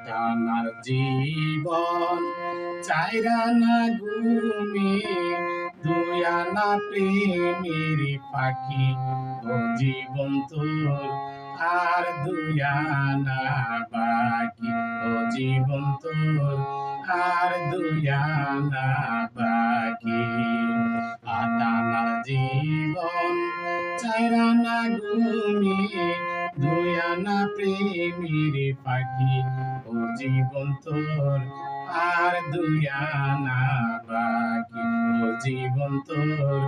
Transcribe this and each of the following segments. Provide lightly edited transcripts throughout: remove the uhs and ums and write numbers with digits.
টানার জীবন চাইরানা ঘুমি দুই আনা প্রেমের পাখি ও জীবন তোর আর দুই আনা বাকি ও জীবন তোর আর দুই আনা বাকি আটানার জীবন চাইরানা ঘুমি দুই আনা প্রেমের পাখি ও জীবন তোর আর দুই আনা বাকি ও জীবন তোর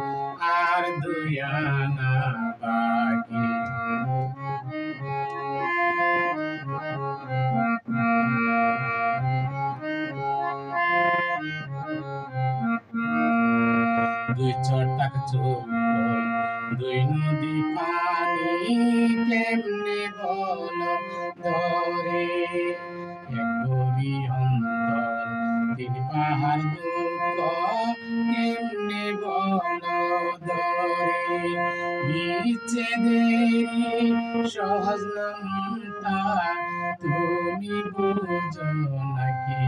আর দুই আনা বাকি দুই ছটাক চোখ দুই নদী পানি কেমনে বলো ধরে এক গভীর অন্তর তিন পাহাড় দুঃখ কেমনে বলো ধরে বিচ্ছেদেরই সহজ নামতা তুমি বুঝো নাকি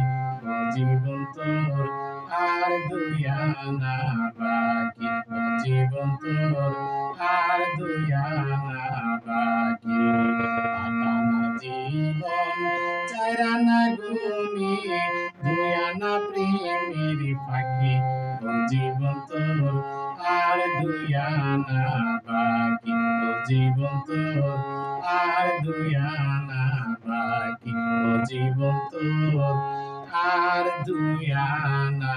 ও জীবন তোর আর দুই আনা বাকি ও জীবন তোর আর দুই আনা বাকি আটানা জীবন চাইরানা ঘুমি দুই আনা প্রেমের পাখি ও জীবন তোর আর দুই আনা বাকি ও জীবন তোর আর দুই আনা বাকি ও জীবন তোর আর দুই আনা